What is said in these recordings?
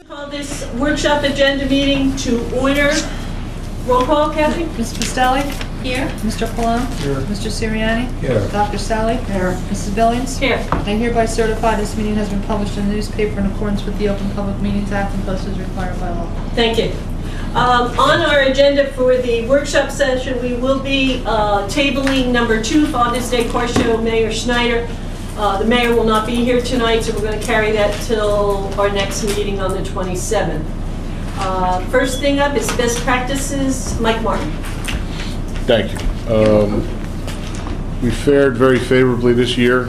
Call this workshop agenda meeting to order. Roll call, Kathy? Ms. Pastelli? Here. Mr. Colon? Here. Mr. Sirianni? Here. Dr. Sally? Here. Mrs. Billings? Here. I hereby certify this meeting has been published in the newspaper in accordance with the Open Public Meetings Act and posted as required by law. Thank you. On our agenda for the workshop session, we will be tabling number 2, Father's Day Car Show, Mayor Schneider. The mayor will not be here tonight, so we're going to carry that till our next meeting on the 27th. First thing up is best practices. Mike Martin. Thank you. We fared very favorably this year.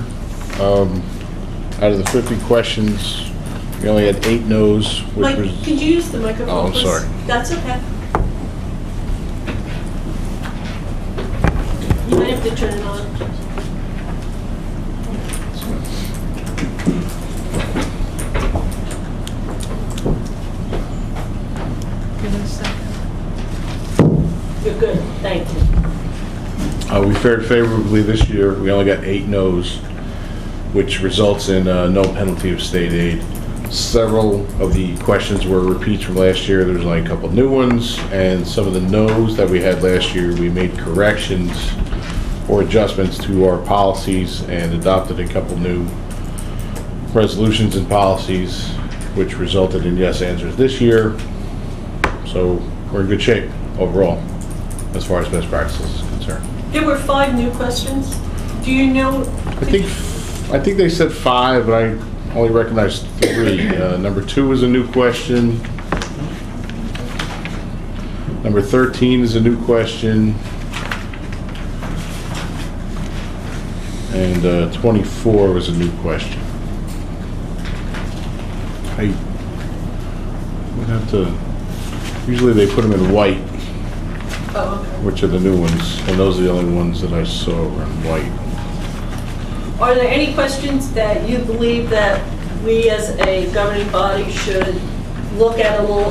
Out of the 50 questions, we only had 8 no's, which Mike, was... could you use the microphone, Oh, I'm please? sorry. That's okay. You might have to turn it on. Give it a second. You're good, thank you. We fared favorably this year. We only got 8 no's, which results in no penalty of state aid. Several of the questions were repeats from last year. There's only a couple new ones, and some of the no's that we had last year, we made corrections or adjustments to our policies and adopted a couple new resolutions and policies, which resulted in yes answers this year. So we're in good shape overall, as far as best practices is concerned. There were 5 new questions. Do you know? I think they said 5, but I only recognized 3. Number 2 is a new question. Number 13 is a new question. And 24 was a new question. I would have to, usually they put them in white, Oh, okay. which are the new ones, and those are the only ones that I saw were in white. Are there any questions that you believe that we as a governing body should look at a little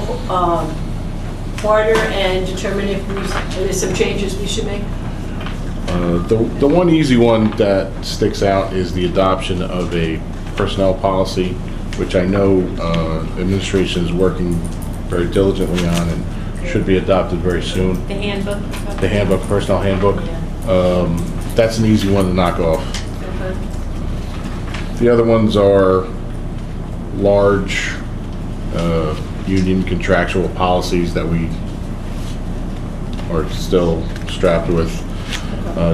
harder and determine if there's some changes we should make? The one easy one that sticks out is the adoption of a personnel policy, which I know administration is working very diligently on and should be adopted very soon. The handbook? The handbook, personnel handbook. That's an easy one to knock off. Okay. The other ones are large union contractual policies that we are still strapped with.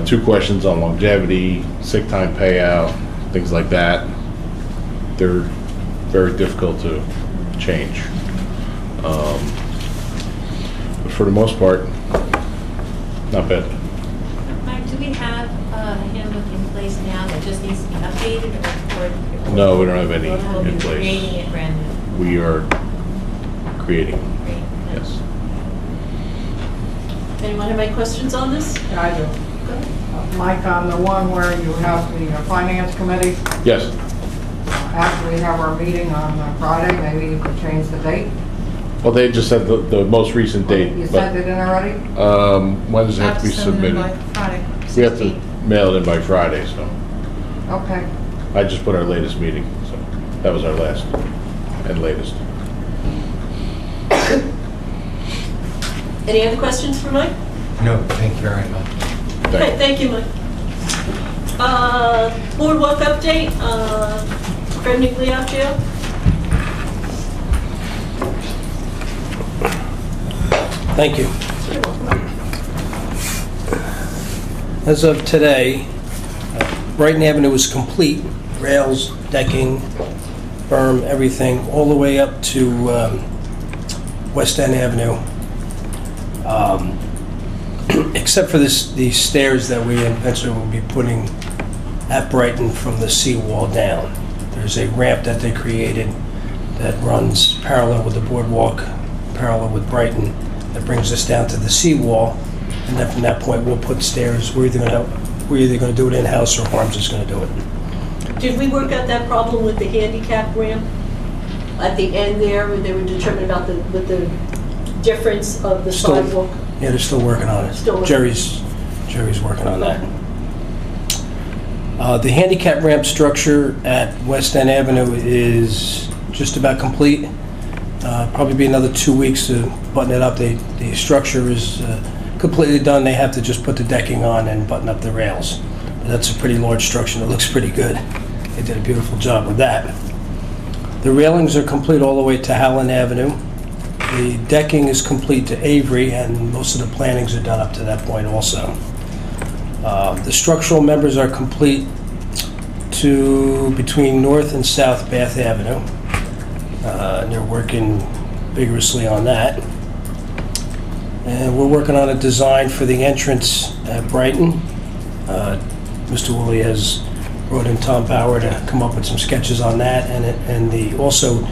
2 questions on longevity, sick time payout, things like that. They're very difficult to change. But for the most part, not bad. Mike, do we have a handbook in place now that just needs to be updated or? No, we don't have any We'll in be place. creating it brand new. We are creating, Great. yes. Anyone have any questions on this? Yeah, I do. Go ahead. Mike, on the one where you have the finance committee, Yes, after we have our meeting on Friday, maybe you could change the date? well, they just said the most recent date, You but sent it in already? when does it have to be Send it in by submitted? Friday. We have to mail it in by Friday, so Okay. I just put our latest meeting, so that was our last and latest. Any other questions for Mike? No, thank you very much. Okay, thank you, Mike. Boardwalk update, Fred Migliaccio. Thank you. As of today, Brighton Avenue is complete. Rails, decking, berm, everything, all the way up to West End Avenue. Except for these stairs that we eventually will be putting at Brighton from the seawall down. There's a ramp that they created that runs parallel with the boardwalk, parallel with Brighton, that brings us down to the seawall. And then from that point, we'll put stairs. We're either going to do it in-house or Harms is going to do it. Did we work out that problem with the handicap ramp at the end there, where they were determined about with the difference of the Still- sidewalk? Yeah, they're still working on it. Still working. Jerry's working on that. The handicap ramp structure at West End Avenue is just about complete. Probably be another 2 weeks to button it up. The structure is completely done. They have to just put the decking on and button up the rails. That's a pretty large structure. It looks pretty good. They did a beautiful job with that. The railings are complete all the way to Howland Avenue. The decking is complete to Avery, and most of the plantings are done up to that point also. The structural members are complete to between North and South Bath Avenue. And they're working vigorously on that. And we're working on a design for the entrance at Brighton. Mr. Woolley has brought in Tom Bauer to come up with some sketches on that, and also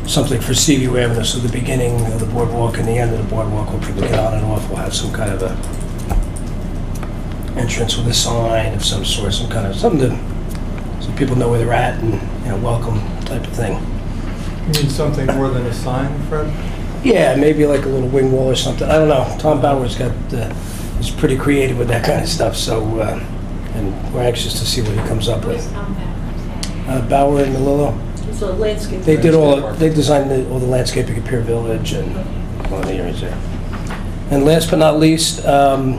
something for Seaview Avenue, so the beginning of the boardwalk and the end of the boardwalk, where people get on and off, will have some kind of a entrance with a sign of some sort, something to, so people know where they're at and, welcome type of thing. You need something more than a sign, Fred? Yeah, maybe like a little wing wall or something. I don't know. Tom Bauer's is pretty creative with that kind of stuff, so, and we're anxious to see what he comes up Where's with. Tom Bauer? Bauer and Melillo. It's a landscape. They designed all the landscaping at Pier Village and one of the areas there. And last but not least, the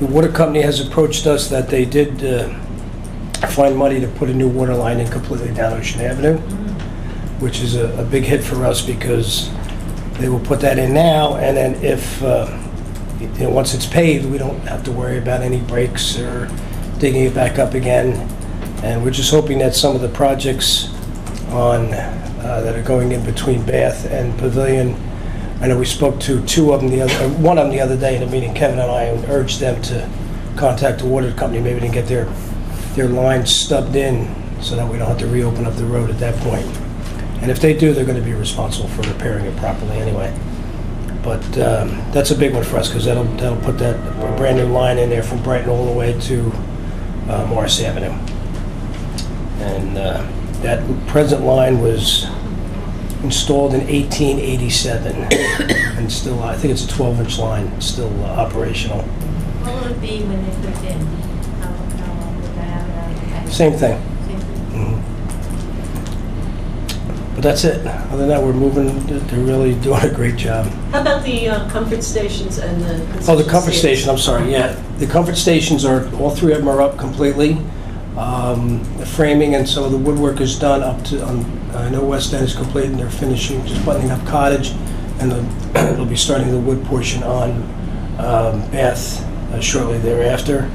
water company has approached us that they did find money to put a new water line in completely down Ocean Avenue, which is a big hit for us because they will put that in now, and then if, once it's paved, we don't have to worry about any breaks or digging it back up again. And we're just hoping that some of the projects that are going in between Bath and Pavilion, I know we spoke to one of them the other day in a meeting, Kevin and I, and urged them to contact the water company, maybe to get their lines stubbed in so that we don't have to reopen up the road at that point. And if they do, they're going to be responsible for repairing it properly anyway. But that's a big one for us because that'll put that brand new line in there from Brighton all the way to Morris Avenue. And that present line was installed in 1887 and still, I think it's a 12-inch line, still operational. What will it be when they put it in? How long would that? Same thing. Same thing? Mhm. But that's it. Other than that, we're moving, they're really doing a great job. How about the comfort stations and the concession Oh, the comfort stands? station, I'm sorry, yeah. The comfort stations all three of them are up completely. The framing and some of the woodwork is done up to, I know West End is complete and they're finishing, just buttoning up Cottage, and they'll be starting the wood portion on Bath shortly thereafter.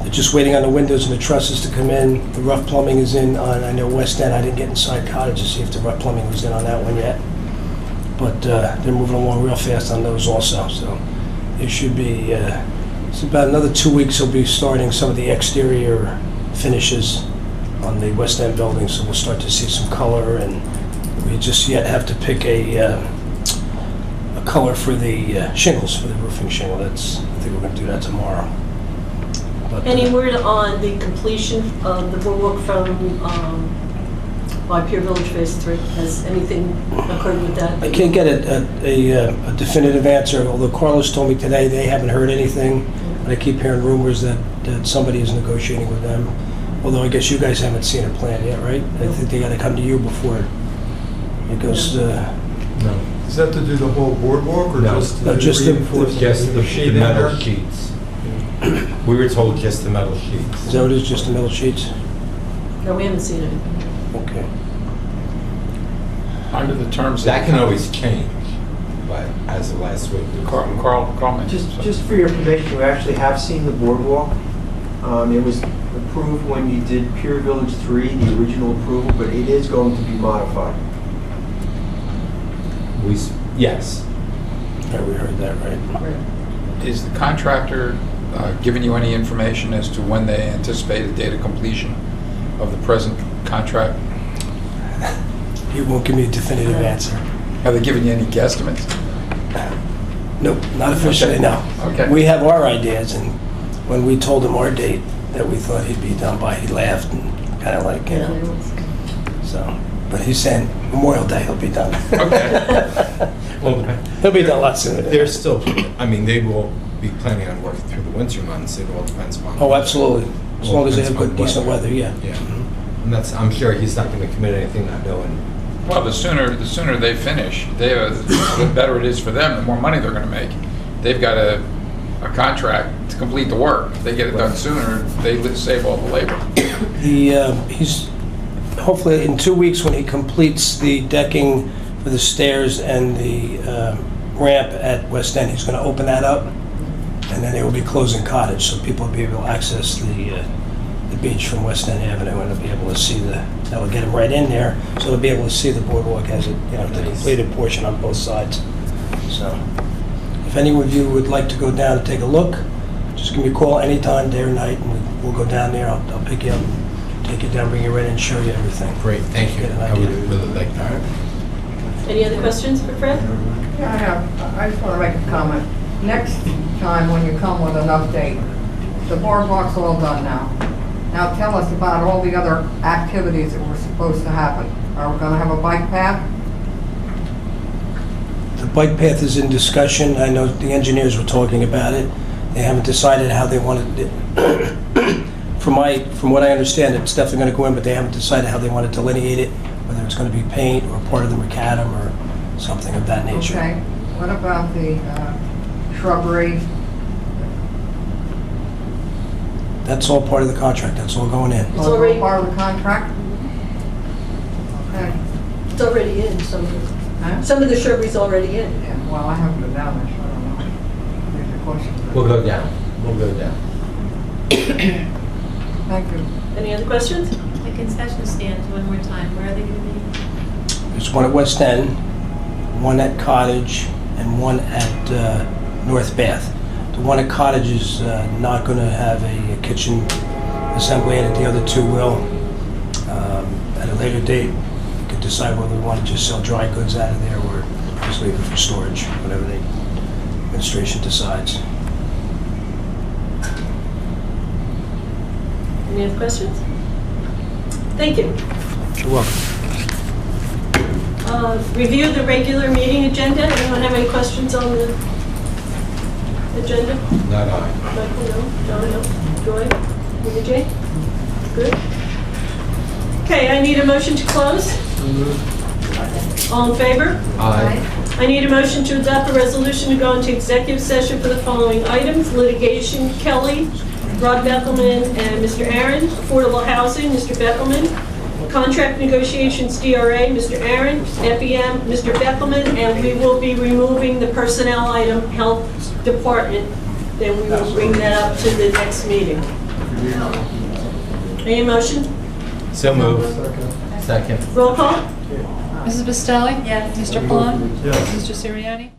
They're just waiting on the windows and the trusses to come in. The rough plumbing is in on, I know West End, I didn't get inside Cottage to see if the rough plumbing was in on that one yet. But they're moving along real fast on those also, so it should be, it's about another 2 weeks they'll be starting some of the exterior finishes on the West End building, so we'll start to see some color, and we just yet have to pick a color for the shingles, for the roofing shingle. I think we're going to do that tomorrow. But, Any word on the completion of the boardwalk from by Pier Village Phase 3? Has anything occurred with that? I can't get a definitive answer, although Carlos told me today they haven't heard anything, and I keep hearing rumors that somebody is negotiating with them. Although I guess you guys haven't seen a plan yet, right? I think they got to come to you before it goes. No. Is that to do the whole boardwalk or No. just No, just the- reinforcement? Just the sheet metal in there? sheets. We were told just the metal Is sheets. that what it is, just the metal sheets? No, we haven't seen it. Okay. Under the terms of... That can always change, but as of last week. Carl mentioned. Just for your information, you actually have seen the boardwalk. It was approved when you did Pier Village 3, the original approval, but it is going to be modified. Yes. Yeah, we heard that, right? Is the contractor giving you any information as to when they anticipate a date of completion of the present contract? He won't give me a definitive answer. Have they given you any guesstimates? Nope, not officially, no. Okay. We have our ideas, and when we told him our date that we thought he'd be done by, he laughed and kind of like, you know, so. But he's saying Memorial Day he'll be done. Okay. Well, He'll be done a lot sooner. they're still, I mean, they will be planning on working through the winter months. It all depends upon. Oh, absolutely. As long as they have good, decent weather, yeah. Yeah. And that's, I'm sure he's not going to commit anything not knowing Well, the sooner they finish, the better it is for them, the more money they're gonna make. They've got a contract to complete the work. If they get it done sooner, they save all the labor. He's, hopefully in 2 weeks when he completes the decking for the stairs and the ramp at West End, he's gonna open that up, and then they will be closing Cottage, so people will be able to access the beach from West End Avenue, and they'll be able to see that will get them right in there, so they'll be able to see the boardwalk as it, the completed portion on both sides. So, if any of you would like to go down and take a look, just give me a call anytime, day or night, and we'll go down there. I'll pick you up, take you down, bring you right in, and show you everything. Great, thank you. Get an I would idea. really like that. Any other questions for Fred? Yeah, I have. I just want to make a comment. Next time when you come with an update, the boardwalk's all done now. Now tell us about all the other activities that were supposed to happen. Are we going to have a bike path? The bike path is in discussion. I know the engineers were talking about it. They haven't decided how they want it. From what I understand, it's definitely going to go in, but they haven't decided how they want to delineate it, whether it's going to be paint or part of the macadam or something of that nature. Okay. What about the shrubbery? That's all part of the contract. That's all going in. It's already- part of the contract? Okay. It's already in, some of the shrubbery's already in. Yeah, well, I haven't been down there, so I don't know. There's a question. We'll go down. We'll go down. Thank you. Any other questions? The concession stands, one more time, where are they going to be? There's one at West End, one at Cottage, and one at North Bath. The one at Cottage is not going to have a kitchen assembly in it. The other two will. At a later date, we could decide whether we want to just sell dry goods out of there or just leave it for storage, whatever the administration decides. Any other questions? Thank you. You're welcome. Review the regular meeting agenda. Anyone have any questions on the agenda? Not I. Michael, no. John, no. Joy? Mary Jane? Good. Okay, I need a motion to close. All in favor? Aye. I need a motion to adopt a resolution to go into executive session for the following items: litigation, Kelly, Rod Beckelman, and Mr. Aaron; affordable housing, Mr. Beckelman; contract negotiations, DRA, Mr. Aaron; FEM, Mr. Beckelman; and we will be removing the personnel item, health department. Then we will bring that up to the next meeting. Any motion? So move. Second. Roll call? Mrs. Bastelli? Yes. Mr. Pond? Yes. Mr. Siriani?